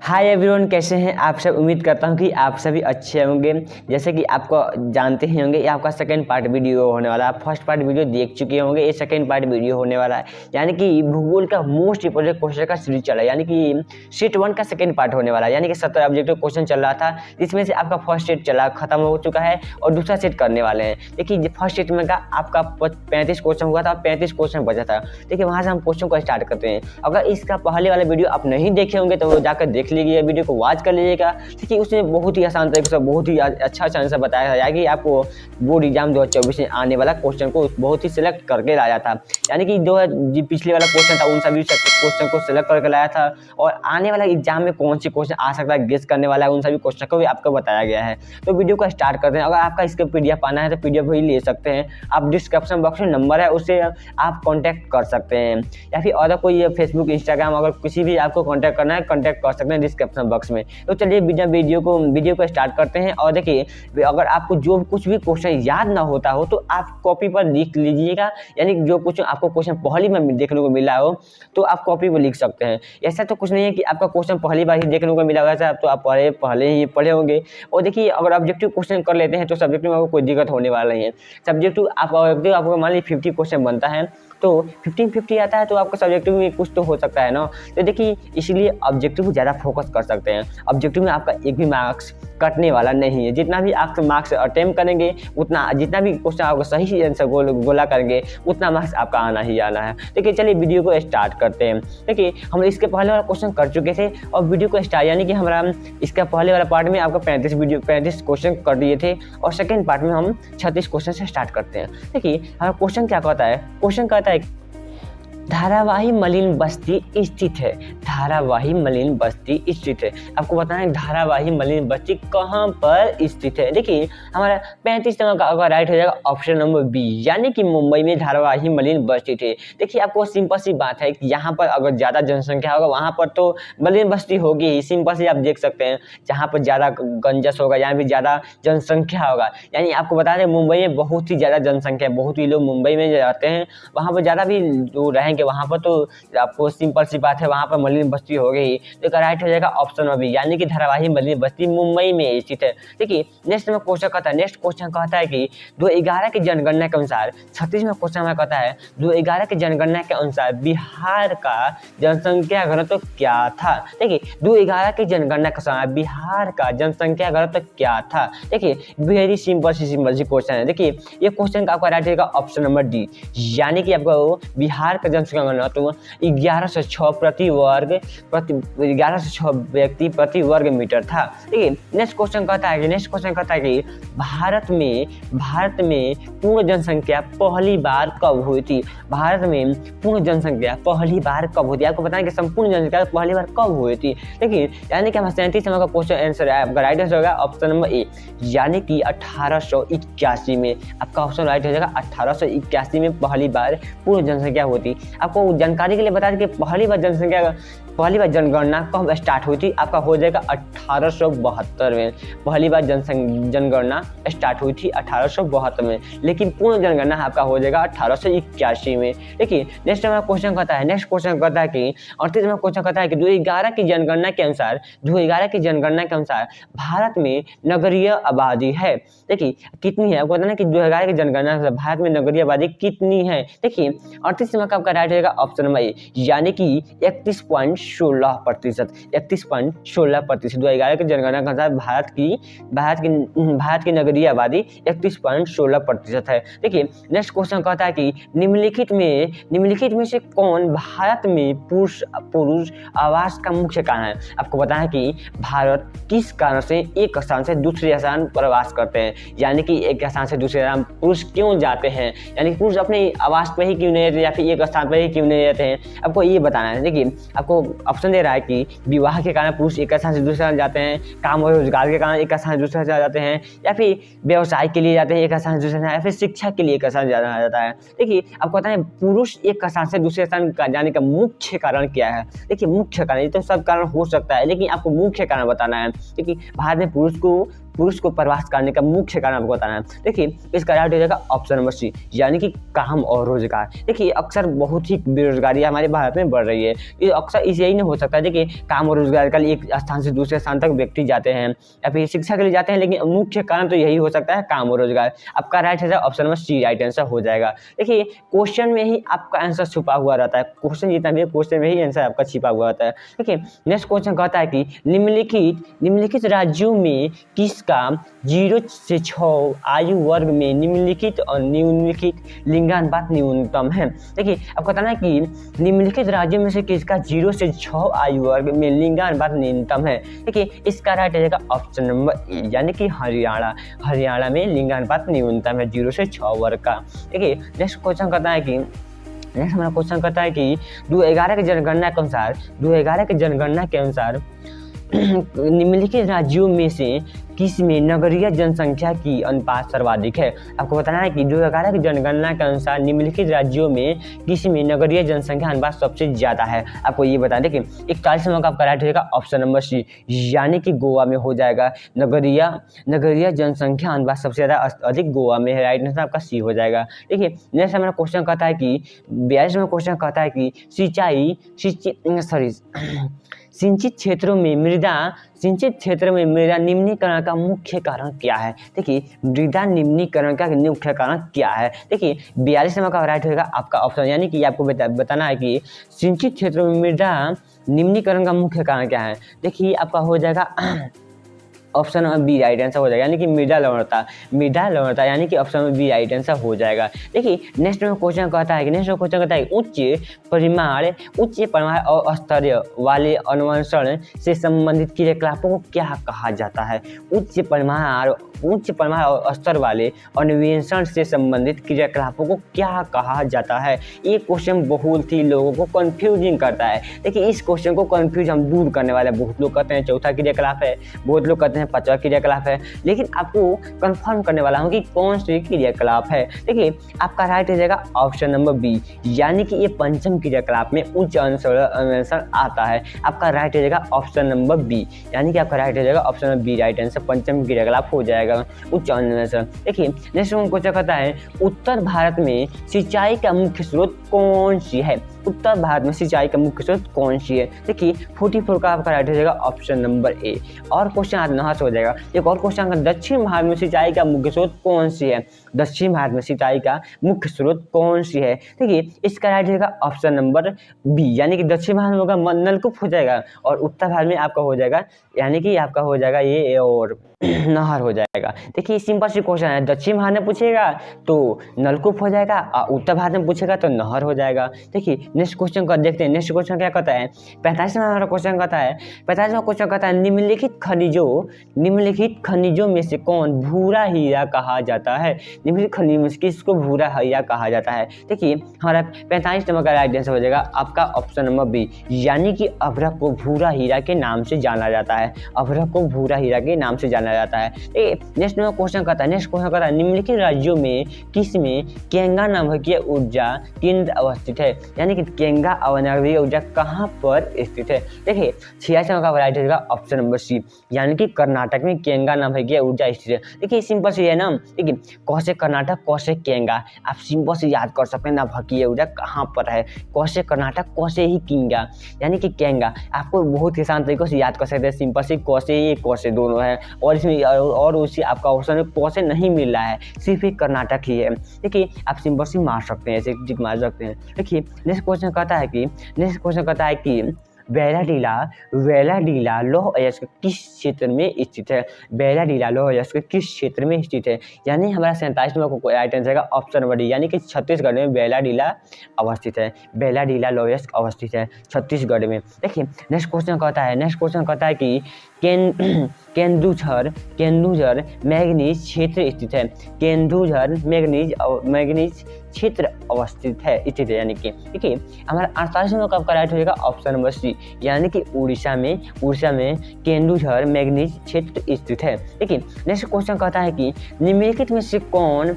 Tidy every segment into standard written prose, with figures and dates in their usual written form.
Hi everyone, कैसे हैं आप सब। उम्मीद करता हूं कि आप सभी अच्छे होंगे। जैसे कि आपको जानते ही होंगे, ये आपका सेकंड पार्ट वीडियो होने वाला है। आप फर्स्ट पार्ट वीडियो देख चुके होंगे, ये सेकंड पार्ट वीडियो होने वाला है। यानी कि भूगोल का मोस्ट इंपोर्टेंट क्वेश्चन का सीरीज चला है, यानी कि सेट 1 का सेकंड पार्ट होने वाला है। यानी कि 17 ऑब्जेक्टिव क्वेश्चन चल रहा था, जिसमें से आपका फर्स्ट सेट चला खत्म हो चुका है और दूसरा सेट करने वाले हैं। देखिए फर्स्ट सेट में का आपका 35 क्वेश्चन हुआ था, 35 क्वेश्चन बचा था। देखिए वहाँ से हम क्वेश्चन को स्टार्ट करते हैं। अगर इसका पहले वाला वीडियो आप नहीं देखे होंगे तो जाकर देख लीजिए, वीडियो को वॉच कर लीजिएगा। देखिए उसमें बहुत ही आसान तरीके से बहुत ही अच्छा आंसर बताया था कि आपको बोर्ड एग्जाम 2024 में आने वाला क्वेश्चन को बहुत ही सिलेक्ट करके लाया था। यानी कि जो पिछले वाला क्वेश्चन था उन सभी क्वेश्चन को सिलेक्ट करके लाया था, और आने वाला एग्जाम में कौन से क्वेश्चन आ सकता है गेस करने वाला है, उन सभी क्वेश्चन को भी आपको बताया गया है। तो वीडियो को स्टार्ट करते हैं। अगर आपका इसका PDF पाना है तो PDF भी ले सकते हैं आप। डिस्क्रिप्शन बॉक्स में नंबर है, उससे आप कॉन्टैक्ट कर सकते हैं, या फिर और कोई फेसबुक इंस्टाग्राम अगर किसी भी आपको कॉन्टैक्ट करना है कॉन्टैक्ट कर सकते हैं डिस्क्रिप्शन बॉक्स में। तो चलिए वीडियो को स्टार्ट करते हैं। और देखिए अगर आपको जो कुछ भी क्वेश्चन याद ना होता हो तो आप कॉपी पर लिख लीजिएगा। यानी जो कुछ आपको क्वेश्चन पहली बार देखने को मिला हो तो आप कॉपी पर लिख सकते हैं। ऐसा तो कुछ नहीं है कि आपका क्वेश्चन पहली बार ही देखने को मिला होगा तो आप पहले ही पढ़े होंगे। और देखिए अगर ऑब्जेक्टिव क्वेश्चन कर लेते हैं तो सब्जेक्टिव में आपको कोई दिक्कत होने वाला नहीं है। सब्जेक्टिव आपको मान लीजिए 50 क्वेश्चन बनता है तो 15-50 आता है तो आपका सब्जेक्टिव में कुछ तो हो सकता है ना। तो देखिए इसलिए ऑब्जेक्टिव को ज़्यादा फोकस कर सकते हैं। ऑब्जेक्टिव में आपका एक भी मार्क्स कटने वाला नहीं है। जितना भी आप मार्क्स अटेम्प्ट करेंगे उतना, जितना भी क्वेश्चन आपको सही आंसर बोला करेंगे उतना मार्क्स आपका आना ही आना है। देखिए चलिए वीडियो को स्टार्ट करते हैं। देखिए हम इसके पहले वाला क्वेश्चन कर चुके थे और वीडियो को स्टार्ट, यानी कि हमारा इसका पहले वाला पार्ट में आपका 35 क्वेश्चन कर दिए थे और सेकेंड पार्ट में हम 36 क्वेश्चन से स्टार्ट करते हैं। देखिए हमारा क्वेश्चन क्या कहता है। क्वेश्चन कहता है धारावाही मलिन बस्ती स्थित है। धारावाही मलिन बस्ती स्थित है। आपको बताना है धारावाही मलिन बस्ती कहाँ पर स्थित है। देखिए हमारा 35 नंबर का अगर राइट हो जाएगा ऑप्शन नंबर बी, यानी कि मुंबई में धारावाही मलिन बस्ती है। देखिए आपको सिंपल सी बात है कि यहाँ पर अगर ज़्यादा जनसंख्या होगा वहाँ पर तो मलिन बस्ती होगी ही। सिंपल सी आप देख सकते हैं, जहाँ पर ज़्यादा गंजस होगा यहाँ भी ज़्यादा जनसंख्या होगा। यानी आपको बता दें मुंबई में बहुत ही ज़्यादा जनसंख्या है, बहुत ही लोग मुंबई में जाते हैं, वहाँ पर ज़्यादा भी जो रहेंगे वहाँ पर तो आपको सिंपल सी बात है वहाँ पर मलिन बस्ती हो गई। तो राइट हो जाएगा ऑप्शन नंबर बी, यानी कि धारावाही मलिन बस्ती मुंबई में स्थित है। देखिए नेक्स्ट में क्वेश्चन कहता है, नेक्स्ट क्वेश्चन कहता है कि 2011 की जनगणना के अनुसार, 36 में क्वेश्चन में कहता है 2011 की जनगणना के अनुसार बिहार का जनसंख्या घनत्व क्या था। देखिए 2011 की जनगणना के अनुसार बिहार का जनसंख्या घनत्व क्या था। देखिए वेरी सिंपल सी क्वेश्चन है। देखिए ये क्वेश्चन का आपका राइट होगा ऑप्शन नंबर डी, यानी कि आपको बिहार का जनसंख्या घनत्व 1106 प्रति वर्ग 1106 व्यक्ति प्रति वर्ग मीटर था। देखिए नेक्स्ट क्वेश्चन कहता है कि भारत में पूर्ण जनसंख्या पहली बार कब हुई थी। भारत में पूर्ण जनसंख्या पहली बार कब हुई थी। आपको बताएं कि संपूर्ण जनसंख्या पहली बार कब हुई थी। देखिए यानी कि हमारा 37 नंबर का क्वेश्चन आंसर है, आपका राइट आंसर होगा ऑप्शन नंबर ए, यानी कि 1881 में आपका ऑप्शन राइट हो जाएगा। 1881 में पहली बार पूर्ण जनसंख्या होती। आपको जानकारी के लिए बता दें कि पहली बार जनगणना कब स्टार्ट हुई थी। आपका हो जाएगा 1872 में पहली बार जनगणना स्टार्ट हुई थी 1872 में, लेकिन पूर्ण जनगणना आपका हो जाएगा 1881 में। देखिए नेक्स्ट में क्वेश्चन कहता है, नेक्स्ट क्वेश्चन कहता है कि 38 में क्वेश्चन कहता है कि 2011 की जनगणना के अनुसार भारत में नगरीय आबादी है। देखिए कितनी है, आपको बताना कि 2011 की जनगणना से भारत में नगरीय आबादी कितनी है। देखिए 38 में आपका राइट रहेगा ऑप्शन नंबर ए, यानी कि 31.16%। 31.16% 2011 की जनगणना के अनुसार भारत की नगरीय आबादी 31.16% है। देखिए नेक्स्ट क्वेश्चन कहता है कि निम्नलिखित में से कौन भारत में पुरुष आवास का मुख्य कारण है। आपको बताना है कि भारत किस कारण से एक स्थान से दूसरे स्थान पर आवास करते हैं, यानी कि एक स्थान से दूसरे स्थान पुरुष क्यों जाते हैं, यानी पुरुष अपने आवास पर ही क्यों नहीं रहते या फिर एक स्थान पर ही क्यों नहीं रहते हैं, आपको ये बताना है। देखिए आपको ऑप्शन दे रहा है कि विवाह के कारण पुरुष एक स्थान से दूसरे स्थान जाते हैं, काम और रोजगार के कारण एक स्थान से दूसरे स्थान जाते हैं, या फिर व्यवसाय के लिए जाते हैं एक स्थान से दूसरे स्थान, या फिर शिक्षा के लिए एक स्थान जाना जाता है। देखिए आपको पता है पुरुष एक स्थान से दूसरे स्थान जाने का मुख्य कारण क्या है। देखिए मुख्य कारण, ये तो सब कारण हो सकता है लेकिन आपको मुख्य कारण बताना है। देखिए भारत में पुरुष को पुरुष को प्रवास करने का मुख्य कारण आपको बताना है। देखिए इसका राइट हो जाएगा ऑप्शन नंबर सी, यानी कि काम और रोजगार। देखिए अक्सर बहुत ही बेरोजगारी हमारे भारत में बढ़ रही है, ये अक्सर इसे ही नहीं हो सकता। देखिए काम और रोजगार के लिए एक स्थान से दूसरे स्थान तक व्यक्ति जाते हैं या फिर शिक्षा के लिए जाते हैं, लेकिन मुख्य कारण तो यही हो सकता है, काम और रोजगार। आपका राइट है option number C right answer हो जाएगा। देखिए क्वेश्चन में ही आपका आंसर छुपा हुआ रहता है, क्वेश्चन जितना भी क्वेश्चन में ही आंसर आपका छिपा हुआ रहता है। देखिए नेक्स्ट क्वेश्चन कहता है कि निम्नलिखित राज्यों में किसका 0 से 6 आयु वर्ग में निम्नलिखित और निम्नलिखित लिंगानुपात न्यूनतम है। देखिए आपको बताना है कि निम्नलिखित राज्यों में से किसका 0 से 6 आयु वर्ग में लिंगानुपात न्यूनतम है। देखिए इसका राइट रहेगा ऑप्शन नंबर ए, यानी कि हरियाणा में लिंगानुपात न्यूनतम है 0 से 6 वर्ग का। देखिए नेक्स्ट क्वेश्चन कहता है कि 2011 की जनगणना के अनुसार निम्नलिखित राज्यों में से किस में नगरीय जनसंख्या की अनुपात सर्वाधिक है। आपको बताना है कि 2011 की जनगणना के अनुसार निम्नलिखित राज्यों में किस में नगरीय जनसंख्या अनुपात सबसे ज्यादा है। आपको ये बता दें कि 41 नंबर का आपका राइट रहेगा ऑप्शन नंबर सी, यानी कि गोवा में हो जाएगा। नगरीय जनसंख्या अनुपात सबसे ज्यादा अधिक गोवा में है, राइट आंसर आपका सी हो जाएगा। देखिए नेक्स्ट हमारा क्वेश्चन कहता है कि 42 में क्वेश्चन कहता है कि सिंचित क्षेत्रों में मृदा निम्नीकरण का मुख्य कारण क्या है। देखिए मृदा निम्नीकरण का मुख्य कारण क्या है। देखिए 42 नंबर का राइट होगा आपका ऑप्शन, यानी कि आपको बताना है कि सिंचित क्षेत्रों में मृदा निम्नीकरण का मुख्य कारण क्या है। देखिए आपका हो जाएगा option number B right answer हो जाएगा, यानी कि मृदा लवणता, यानी कि option number B right answer हो जाएगा। देखिए नेक्स्ट में क्वेश्चन कहता है कि उच्च परिमाण और स्तर वाले अन्वेषण से संबंधित क्रियाकलापों को क्या कहा जाता है। उच्च परिमाण और स्तर वाले अन्वेषण से संबंधित क्रियाकलापों को क्या कहा जाता है। ये क्वेश्चन बहुत ही लोगों को कंफ्यूजिंग करता है। देखिए इस क्वेश्चन को कंफ्यूज हम दूर करने वाले, बहुत लोग कहते हैं चौथा क्रियाकलाप है, बहुत लोग कहते हैं पांचवा क्रियाकलाप है, लेकिन आपको कंफर्म करने वाला हूं कि कौन सी क्रियाकलाप है। देखिए आपका राइट हो जाएगा ऑप्शन नंबर बी, यानी कि ये पंचम क्रियाकलाप में उच्च अन्वेषण आता है। आपका राइट हो जाएगा ऑप्शन नंबर बी, यानी कि आपका राइट हो जाएगा option number B right answer, पंचम क्रियाकलाप हो जाएगा उच्च अन्वेषण। देखिए नेक्स्ट क्वेश्चन कहता है उत्तर भारत में सिंचाई का मुख्य स्रोत कौन सी है। उत्तर भारत में सिंचाई का मुख्य स्रोत कौन सी है। देखिए 44 का आपका राइट हो जाएगा ऑप्शन नंबर ए। और क्वेश्चन आज हो जाएगा एक और क्वेश्चन, दक्षिण भारत में सिंचाई का मुख्य स्रोत कौन सी है। दक्षिण भारत में सिंचाई का मुख्य स्रोत कौन सी है। देखिए इसका राइट रहेगा ऑप्शन नंबर बी, यानी कि दक्षिण भारत में होगा नलकूप हो जाएगा, और उत्तर भारत में आपका हो जाएगा, यानी कि आपका हो जाएगा ये और नहर हो जाएगा। देखिए सिंपल सी क्वेश्चन है, दक्षिण भारत में पूछेगा तो नलकूप हो जाएगा, और उत्तर भारत में पूछेगा तो नहर हो जाएगा। देखिए नेक्स्ट क्वेश्चन को देखते हैं। नेक्स्ट क्वेश्चन क्या कहता है, 45वां क्वेश्चन कहता है, 45वां क्वेश्चन कहता है निम्नलिखित खनिजों में से कौन भूरा हीरा कहा जाता है। निम्नलिखित खनिजों में से किसको भूरा हीरा कहा जाता है। देखिए हमारा 45 नंबर का राइट आंसर हो जाएगा आपका ऑप्शन नंबर बी, यानी कि अभ्रक को भूरा हीरा के नाम से जाना जाता है। अभ्रक को भूरा हीरा के नाम से जाना जाता है। नेक्स्ट क्वेश्चन कहता है निम्नलिखित राज्यों में किस में केंगा नाभिकीय ऊर्जा केंद्र अवस्थित है। यानी कि केंगा नाभिकीय ऊर्जा कहाँ पर स्थित है। देखिए 86 का राइट होगा ऑप्शन नंबर सी, यानी कि कर्नाटक में केंगा नाभिकीय ऊर्जा स्थित है। देखिए सिंपल सी है ना, देखिए कौसे कर्नाटक कौसे केंगा, आप सिंपल से याद कर सकते हैं नाभिकीय ऊर्जा कहाँ पर है। कौसे कर्नाटक कौसे ही केंगा, यानी कि केंगा आपको बहुत ही आसान तरीके से याद कर सकते हैं। सिंपल से कौसे ये कौसे दोनों है, और इसमें और उसी आपका ऑप्शन में कौसे नहीं मिल रहा है, सिर्फ एक कर्नाटक ही है। देखिए आप सिंपल से मार सकते हैं, ऐसे टिक मार सकते हैं। देखिए नेक्स्ट क्वेश्चन कहता है कि वेलाडीला लौह अयस्क किस क्षेत्र में स्थित है। वेलाडीला लौह अयस्क किस क्षेत्र में स्थित है, यानी हमारा 47 नंबर को राइट आंसर है ऑप्शन नंबर डी, यानी कि छत्तीसगढ़ में वेलाडीला अवस्थित है। वेलाडीला लौह अयस्क अवस्थित है छत्तीसगढ़ में। देखिए नेक्स्ट क्वेश्चन कहता है कि केंदुझर मैग्नीज क्षेत्र स्थित है। केंदुझर मैग्नीज क्षेत्र अवस्थित है, यानी कि देखिए हमारा 48 नंबर का आपका राइट हो जाएगा ऑप्शन नंबर सी, यानी कि उड़ीसा में केंदुझर मैग्नीज क्षेत्र स्थित है। देखिए नेक्स्ट क्वेश्चन कहता है कि निम्नलिखित में से कौन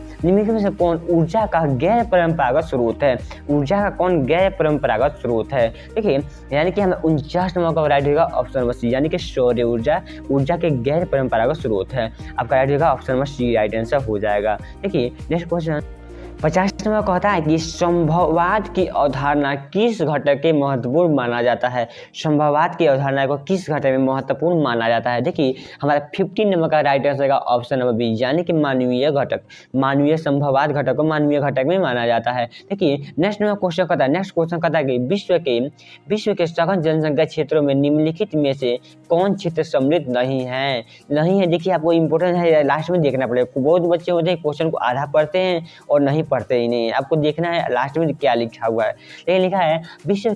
ऊर्जा का गैर परंपरागत स्रोत है। ऊर्जा का कौन गैर परंपरागत स्रोत है। देखिए यानी कि हमें 49 नंबर का राइट होगा ऑप्शन नंबर सी, यानी कि सौर ऊर्जा ऊर्जा के गैर परंपरागत स्रोत है। आपका राइट होगा option number C right answer हो जाएगा। देखिए नेक्स्ट क्वेश्चन 50 नंबर कहता है कि संभववाद की अवधारणा किस घटक के महत्वपूर्ण माना जाता है। संभववाद की अवधारणा को किस घटक में महत्वपूर्ण माना जाता है। देखिए हमारा 15 नंबर का राइट आंसर का ऑप्शन नंबर बी यानी कि मानवीय घटक। मानवीय संभववाद घटक को मानवीय घटक में माना जाता है। देखिए नेक्स्ट क्वेश्चन कहता है कि विश्व के सघन जनसंख्या क्षेत्रों में निम्नलिखित में से कौन क्षेत्र सम्मिलित नहीं है। देखिए आपको इंपॉर्टेंट है, लास्ट में देखना पड़ेगा। बहुत बच्चे होते हैं क्वेश्चन को आधा पढ़ते हैं और नहीं पढ़ते ही नहीं, आपको देखना है लास्ट में क्या लिखा हुआ है। लेकिन लिखा है विश्व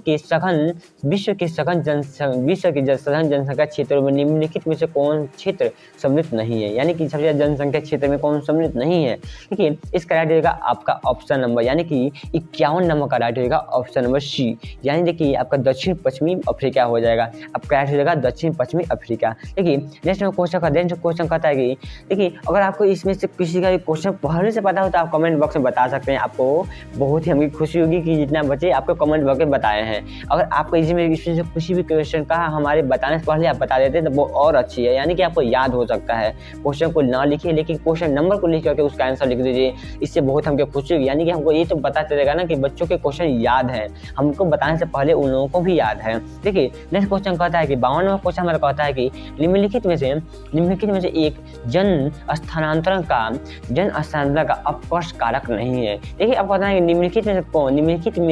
के सघन जनसंख्या क्षेत्रों में निम्नलिखित में से कौन क्षेत्र सम्मिलित नहीं है, यानी कि सबसे ज्यादा जनसंख्या क्षेत्र में कौन सम्मिलित नहीं है। देखिए इसका राइट रहेगा आपका ऑप्शन नंबर यानी कि 51 नंबर का राइट रहेगा ऑप्शन नंबर सी, यानी देखिए आपका दक्षिण पश्चिमी अफ्रीका हो जाएगा। आपका राइट रहेगा दक्षिण पश्चिमी अफ्रीका। देखिए नेक्स्ट क्वेश्चन कहता है कि देखिए अगर आपको इसमें से किसी का क्वेश्चन पहले से पता हो तो आप कमेंट बॉक्स में बता सकते हैं। आपको बहुत ही हमें खुशी होगी कि जितना बच्चे आपको कमेंट बॉक्स में बताए हैं। अगर आपको इसमें से किसी भी क्वेश्चन का हमारे बताने से पहले आप बता देते तो वो और अच्छी है, यानी कि आपको याद हो सकता है। क्वेश्चन को ना लिखिए लेकिन क्वेश्चन नंबर को लिख करके उसका आंसर लिख दीजिए, इससे बहुत हमको खुशी होगी। यानी कि हमको ये तो पता चलेगा ना कि बच्चों के क्वेश्चन याद है, हमको बताने से पहले उन लोगों को भी याद है। देखिए नेक्स्ट क्वेश्चन कहता है कि 52 नंबर क्वेश्चन हमारा कहता है कि निम्नलिखित में से एक जन स्थानांतरण का अपकर्ष कारक नहीं है। देखिए आपको पता है कि निम्नलिखित में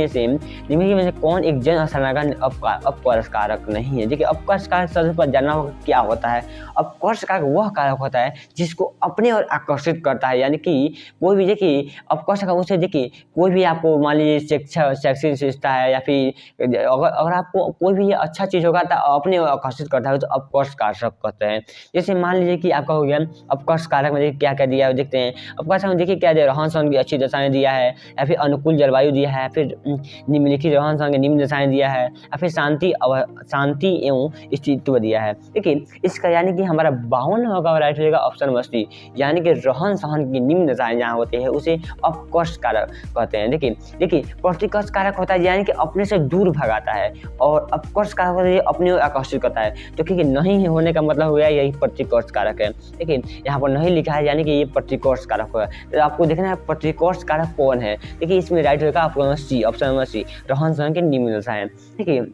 से कौन एक जन स्थानांतरण का अपकर्ष कारक नहीं है। देखिए अपकर्ष कारक सबसे पहले जानना होगा क्या होता है। अपकर्ष कारक वह कारक होता है जिसको अपने और आकर्षित करता है, यानी कि कोई भी देखिए अपकर्ष कारक उसे देखिए कोई भी आपको मान लीजिए शैक्षिक शिक्षा है या फिर अगर आपको कोई भी अच्छा चीज होगा तो अपने और आकर्षित करता है तो अपकर्ष कारक कहते हैं। जैसे मान लीजिए कि आपका हो गया अपकर्ष कारक में क्या क्या दिया है देखते हैं। अपकर्ष में देखिए क्या दिया, रहन सहन की अच्छी दशाएं दिया है, या फिर अनुकूल जलवायु दिया है, फिर निम्नलिखित रहन सहन की निम्न दशाएं दिया है, या फिर शांति एवं स्थितित्व दिया है। देखिए इसका यानी कि हमारा 52 होगा राइट रहेगा ऑप्शन नंबर सी, यानी कि रहन सहन की निम्न दशाएं जहाँ होती है उसे अपकर्ष कारक कहते हैं। देखिए प्रतिकर्ष कारक होता है यानी कि अपने से दूर भगाता है, और अपकर्ष कारक होता है अपने और आकर्षित करता है। तो क्योंकि नहीं होने का मतलब हो गया यही प्रतिकर्ष कारक है। देखिए यहाँ पर नहीं लिखा है यानी कि ये प्रतिकर्ष कारक होगा। तो आपको देखना है प्रतिकर्ष कारक कौन है। देखिए इसमें राइट होगा आपको सी ऑप्शन नंबर सी, रहन सहन की निम्न दशाएं। देखिए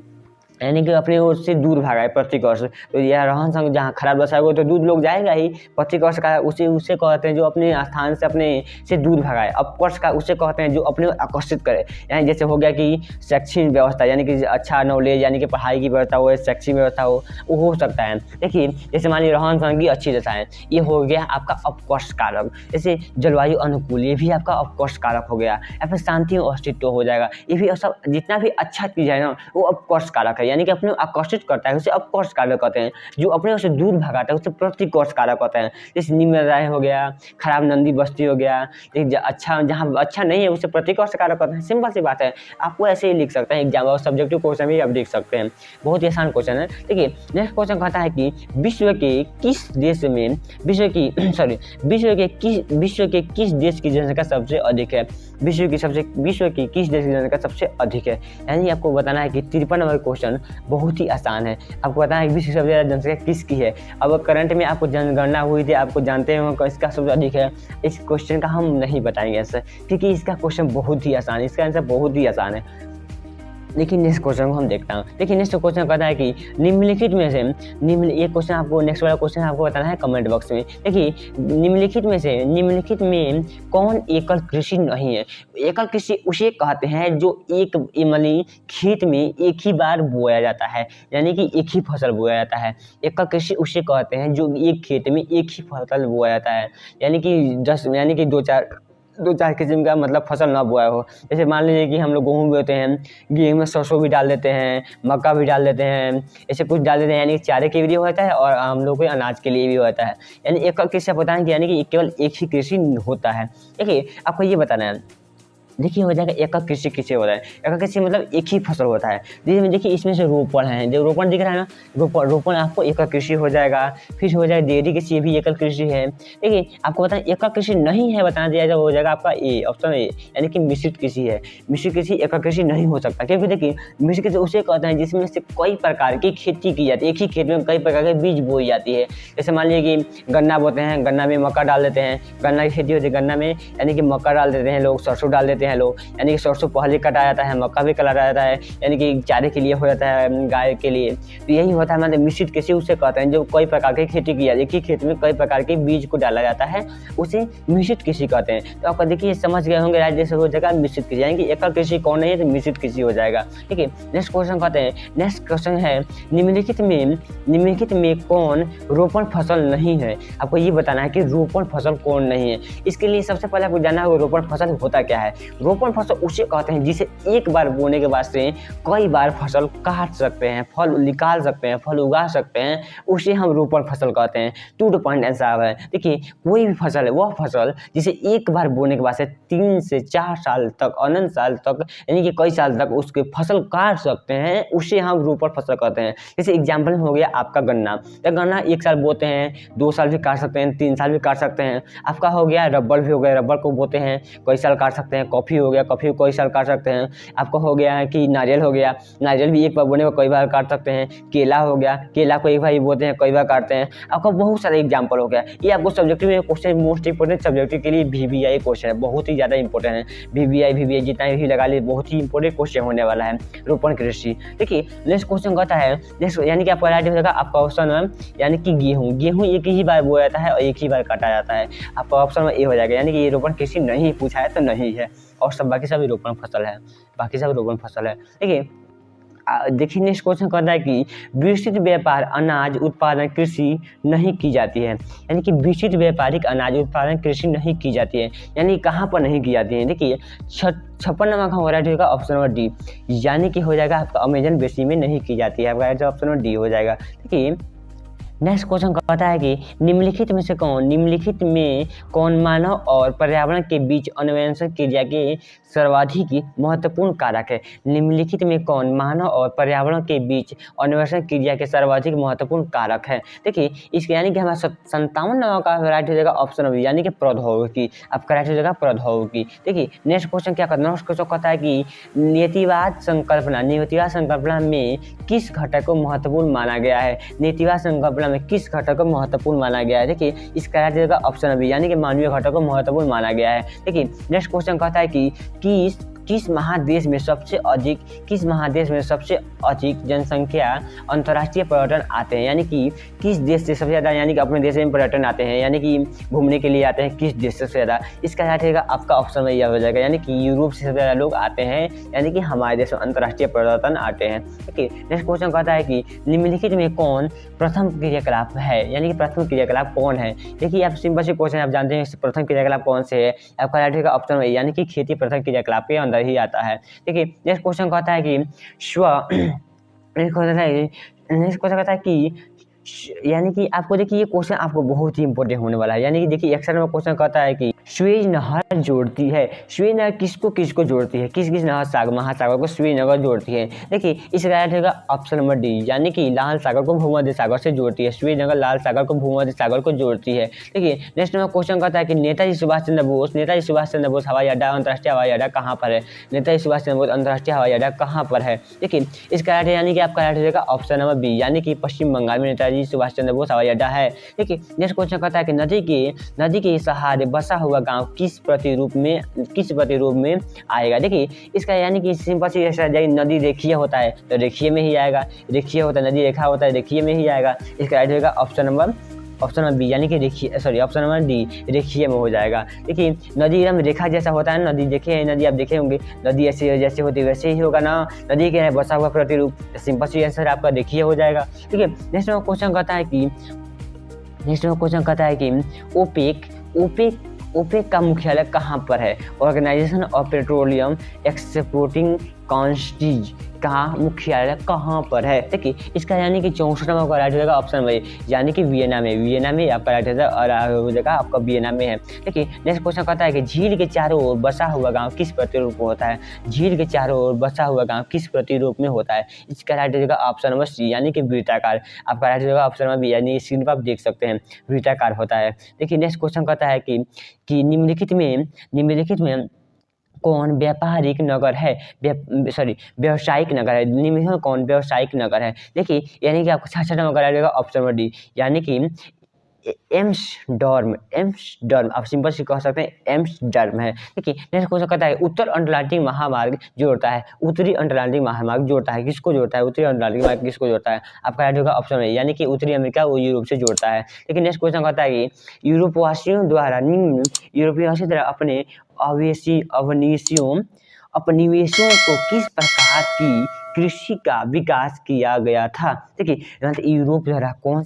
यानी कि अपने ओर से दूर भागा है प्रतिकर्ष। तो यह रहन सहन जहाँ खराब दशा होगा तो दूर लोग जाएगा ही। प्रतिकर्ष का उसे कहते हैं जो अपने स्थान से अपने से दूर भगाए। अपकर्ष का उसे कहते हैं जो अपने आकर्षित करे। यानी जैसे हो गया कि शैक्षिक व्यवस्था यानी कि अच्छा नॉलेज यानी कि पढ़ाई की व्यवस्था हो, शैक्षिक व्यवस्था वो हो सकता है। देखिए जैसे मान लीजिए रहन सहन की अच्छी दशा है, ये हो गया आपका अपकर्ष कारक। जैसे जलवायु अनुकूल, ये भी आपका अपकर्ष कारक हो गया। या फिर शांति और अस्तित्व हो जाएगा, ये भी सब जितना भी अच्छा चीज़ है ना वो अपकर्ष कारक है, यानी कि अपने आकर्षित करता है उसे अपकर्ष कारक कहते हैं। जो अपने से दूर भगाता है उसे प्रतिकर्ष कारक कहते हैं। जैसे निम्न राय हो गया, खराब नंदी बस्ती हो गया, अच्छा जहाँ अच्छा नहीं है उसे प्रतिकर्ष कारक कहते हैं। सिंपल सी बात है, आपको ऐसे ही लिख सकते हैं एग्जाम और सब्जेक्टिव क्वेश्चन भी आप देख सकते हैं, बहुत ही आसान क्वेश्चन है। देखिए नेक्स्ट क्वेश्चन कहता है कि विश्व के किस देश की जनसंख्या सबसे अधिक है। विश्व की किस देश की जनसंख्या सबसे अधिक है, यानी आपको बताना है कि 53 नंबर क्वेश्चन बहुत ही आसान है। आपको बताना है कि विश्व की सबसे ज़्यादा जनसंख्या किसकी है। अब करंट में आपको जनगणना हुई थी, आपको जानते हो इसका सबसे अधिक है। इस क्वेश्चन का हम नहीं बताएंगे आंसर, क्योंकि इसका क्वेश्चन बहुत ही आसान है, इसका आंसर बहुत ही आसान है। लेकिन नेक्स्ट क्वेश्चन को हम देखता हूँ। देखिए नेक्स्ट क्वेश्चन कहता है कि निम्नलिखित में से ये क्वेश्चन आपको नेक्स्ट वाला क्वेश्चन आपको बताना है कमेंट बॉक्स में। देखिए निम्नलिखित में कौन एकल कृषि नहीं है। एकल कृषि उसे कहते हैं जो एक खेत में एक ही बार बोया जाता है, यानी कि एक ही फसल बोया जाता है। एकल कृषि उसे कहते हैं जो एक खेत में एक ही फसल बोया जाता है, यानी कि दो चार किस्म का मतलब फसल ना बोया हो। जैसे मान लीजिए कि हम लोग गेहूँ बोते हैं, गेहूँ में सरसों भी डाल देते हैं, मक्का भी डाल देते हैं, ऐसे कुछ डाल देते हैं, यानी चारे के लिए होता है और हम लोग को अनाज के लिए भी होता है। यानी एकल कृषि आप बताएं कि यानी कि केवल एक ही कृषि होता है। देखिए आपको ये बताना है देखिए हो जाएगा एकक कृषि किसे हो रहा है। एकक कृषि मतलब एक ही फसल होता है। देखिए इसमें से रोपण है, जो रोपण दिख रहा है ना, रोपण आपको एकक कृषि हो जाएगा। फिर हो जाएगा डेयरी कृषि, भी एकक कृषि है। देखिए आपको बताएं एकक कृषि नहीं है, बता दिया जाए हो जाएगा आपका ए, ऑप्शन ए, यानी कि मिश्रित कृषि है। मिश्रित कृषि एकक कृषि नहीं हो सकता, क्योंकि देखिए मिश्रित कृषि उसे कहते हैं जिसमें से कई प्रकार की खेती की जाती है, एक ही खेत में कई प्रकार के बीज बोई जाती है। जैसे मान लीजिए कि गन्ना बोते हैं, गन्ना में मक्का डाल देते हैं, गन्ना की खेती होती है गन्ना में, यानी कि मक्का डाल देते हैं लोग, सरसों डाल देते हैं लोग, यानी कि सरसों पहले कटाया जाता है, मक्का भी कटाया जाता है, यानी कि चारे के लिए हो जाता है, गाय के लिए। तो यही होता है मतलब मिश्रित कृषि उसे कहते हैं जो कई प्रकार की खेती की जाती है, एक ही खेत में कई प्रकार के बीज को डाला जाता है, उसे मिश्रित कृषि कहते हैं। तो आपका देखिए समझ गए होंगे, राज्य से हो जाएगा मिश्रित कृषि, यानी कि एकल कृषि कौन नहीं है तो मिश्रित कृषि हो जाएगा। ठीक है, नेक्स्ट क्वेश्चन कहते हैं, नेक्स्ट क्वेश्चन है निम्नलिखित में कौन रोपण फसल नहीं है। आपको ये बताना है कि रोपण फसल कौन नहीं है। इसके लिए सबसे पहले आपको जानना होगा रोपण फसल होता क्या है। रोपण फसल उसे कहते हैं जिसे एक बार बोने के बाद से कई बार फसल काट सकते हैं, फल निकाल सकते हैं, फल उगा सकते हैं, उसे हम रोपण फसल कहते हैं। 2 पॉइंट आंसर है। देखिए कोई भी फसल है वह फसल जिसे एक बार बोने के बाद से 3 से 4 साल तक, अनंत साल तक, यानी कि कई साल तक उसके फसल काट सकते हैं, उसे हम रोपण फसल कहते हैं। जैसे एग्जाम्पल हो गया आपका गन्ना, तो गन्ना 1 साल बोते हैं, 2 साल भी काट सकते हैं, 3 साल भी काट सकते हैं। आपका हो गया रबर भी हो गया, रबर को बोते हैं, कई साल काट सकते हैं। कॉफ़ी हो गया, कॉफ़ी को कई साल काट सकते हैं। आपका हो गया कि नारियल हो गया, नारियल भी एक बार बोने को कई बार काट सकते हैं। केला हो गया, केला को एक बार ही बोते हैं, कई बार काटते हैं। आपका बहुत सारे एग्जाम्पल हो गया। ये आपको सब्जेक्टिव में क्वेश्चन, मोस्ट इंपोर्टेंट सब्जेक्टिव के लिए VBI क्वेश्चन है, बहुत ही ज़्यादा इंपॉर्टेंट है। VBI जितना भी लगा लिए, बहुत ही इंपॉर्टेंट क्वेश्चन होने वाला है रोपण कृषि। देखिए नेक्स्ट क्वेश्चन कहता है, नेक्स्ट यानी कि आपका राइट हो जाएगा आपका ऑप्शन है, यानी कि गेहूँ एक ही बार बोया जाता है और एक ही बार काटा जाता है। आपका ऑप्शन में ए हो जाएगा, यानी कि ये रोपण कृषि नहीं पूछा है तो नहीं है, और सब बाकी सभी रोपण फसल है, बाकी सब रोपण फसल है। देखिए नेक्स्ट क्वेश्चन कहता है कि विस्तृत व्यापार अनाज उत्पादन कृषि नहीं की जाती है, यानी कि विस्तृत व्यापारिक अनाज उत्पादन कृषि नहीं की जाती है, यानी कहाँ पर नहीं की जाती है। देखिए 56 नंबर का वैरायटी होगा ऑप्शन नंबर डी, यानी कि हो जाएगा आपका अमेजन बेसिन में नहीं की जाती है, आपका ऑप्शन नंबर डी हो जाएगा। देखिए नेक्स्ट क्वेश्चन कहता है कि निम्नलिखित में कौन मानव और पर्यावरण के बीच अन्वेषण क्रिया के सर्वाधिक महत्वपूर्ण कारक है। निम्नलिखित में कौन मानव और पर्यावरण के बीच अन्वेषण क्रिया के सर्वाधिक महत्वपूर्ण कारक है। देखिए इसके यानी कि हमारा 57 नंबर का राइट हो जाएगा ऑप्शन बी, यानी कि प्रौद्योगिकी, आपका राइट हो जाएगा प्रौद्योगिकी। देखिए नेक्स्ट क्वेश्चन क्या करना है, नेक्स्ट क्वेश्चन कहता है कि नीतिवाद संकल्पना में किस घटक को महत्वपूर्ण माना गया है। नीतिवाद संकल्पना में किस घटक को महत्वपूर्ण माना गया है। देखिए इसका राइट हो जाएगा ऑप्शन बी, यानी कि मानवीय घटक को महत्वपूर्ण माना गया है। देखिए नेक्स्ट क्वेश्चन कहता है कि किस महादेश में सबसे अधिक जनसंख्या अंतर्राष्ट्रीय पर्यटन आते हैं, यानी कि किस देश से सबसे ज़्यादा, यानी कि अपने देश में पर्यटन आते हैं, यानी कि घूमने के लिए आते हैं, किस देश से सबसे ज़्यादा। इसका राइट रहेगा आपका ऑप्शन में यह हो जाएगा, यानी कि यूरोप से सबसे ज़्यादा लोग आते हैं, यानी कि हमारे देश में अंतर्राष्ट्रीय पर्यटन आते हैं। ओके नेक्स्ट क्वेश्चन कहता है कि निम्नलिखित में कौन प्रथम क्रियाकलाप है, यानी कि प्रथम क्रियाकलाप कौन है। देखिए आप सिंपल से क्वेश्चन आप जानते हैं प्रथम क्रियाकलाप कौन से है, आपका राइट रहेगा ऑप्शन में, यानी कि खेती प्रथम क्रियाकलाप के अंदर ही आता है। देखिए नेक्स्ट क्वेश्चन कहता है कि नेक्स्ट क्वेश्चन कहता है कि यानी कि आपको देखिए ये क्वेश्चन आपको बहुत ही इंपॉर्टेंट होने वाला है, यानी कि देखिए एक्शन में क्वेश्चन कहता है कि सुएज नहर जोड़ती है, सुएज नहर किसको जोड़ती है, किस नहर महासागर को सुएज नहर जोड़ती है। देखिए इसका राइट होगा ऑप्शन नंबर डी, यानी कि लाल सागर को भूमध्य सागर से जोड़ती है, सुएज नहर लाल सागर को भूमध्य सागर को जोड़ती है। देखिए नेक्स्ट में क्वेश्चन कहता है कि नेताजी सुभाष चंद्र बोस हवाई अड्डा, अंतर्राष्ट्रीय हवाई अड्डा कहाँ पर है। नेताजी सुभाष चंद्र बोस अंतर्राष्ट्रीय हवाई अड्डा कहाँ पर है। देखिए इसका राइट यानी कि आपका राइट हो जाएगा ऑप्शन नंबर बी, यानी कि पश्चिम बंगाल में नेताजी सुभाष चंद्र बोस हवाई अड्डा है। देखिए नेक्स्ट क्वेश्चन कहता है कि नदी के सहारे बसा हुआ गांव किस प्रतिरूप में आएगा। देखिए इसका यानी कि सिंपल सी नदी रेखीय होता है तो रेखीय में ही आएगा, रेखीय होता है नदी रेखा होता है रेखीय में ही आएगा। इसका राइट होगा ऑप्शन नंबर बी, यानी कि ऑप्शन नंबर डी रेखीय में हो जाएगा। देखिए नदी एकदम रेखा जैसा होता है, नदी देखे नदी आप देखे होंगे, नदी ऐसे जैसे होती है वैसे ही होगा ना, नदी के बसा हुआ प्रतिरूप, सिंपल सी आंसर आपका रेखीय हो जाएगा। ठीक है नेक्स्ट क्वेश्चन कहता है कि ओपेक का मुख्यालय कहाँ पर है। Organisation of petroleum exporting countries का मुख्यालय कहाँ पर है? देखिए इसका यानी कि 64 नंबर का राइट हो जाएगा ऑप्शन वही, यानी कि वियना में। वियना में आपका राइट हो जाएगा आपका वियना में है। देखिए नेक्स्ट क्वेश्चन कहता है कि झील के चारों ओर बसा हुआ गांव किस प्रतिरूप में होता है? झील के चारों ओर बसा हुआ गांव किस प्रतिरूप में होता है? इसका राइट हो जाएगा ऑप्शन नंबर सी, यानी कि वृत्ताकार। आपका राइट हो जाएगा ऑप्शन नंबर बी, यानी स्क्रीन पर आप देख सकते हैं वृत्ताकार होता है। देखिए नेक्स्ट क्वेश्चन कहता है कि निम्नलिखित में कौन व्यापारिक नगर है? व्यावसायिक नगर है। निम्नलिखित में कौन व्यावसायिक नगर है? देखिए यानी कि आपको 66 नंबर का रहेगा ऑप्शन नंबर डी, यानी कि एम्स्टर्डम आप सिंपल से कह सकते हैं एम्स्टर्डम है। देखिए नेक्स्ट क्वेश्चन कहता है उत्तर अटलांटिक महामार्ग जोड़ता है उत्तरी अटलांटिक महामार्ग जोड़ता है, किसको जोड़ता है? उत्तरी अटलांटिक महामार्ग किसको जोड़ता है? आपका राइट होगा ऑप्शन है, यानी कि उत्तरी अमेरिका वो यूरोप से जोड़ता है। लेकिन नेक्स्ट क्वेश्चन कहता है कि यूरोपवासियों द्वारा निम्न यूरोपीय द्वारा अपने अपनिवेशों को किस प्रकार की कृषि का विकास किया गया था? देखिए यूरोप द्वारा कौन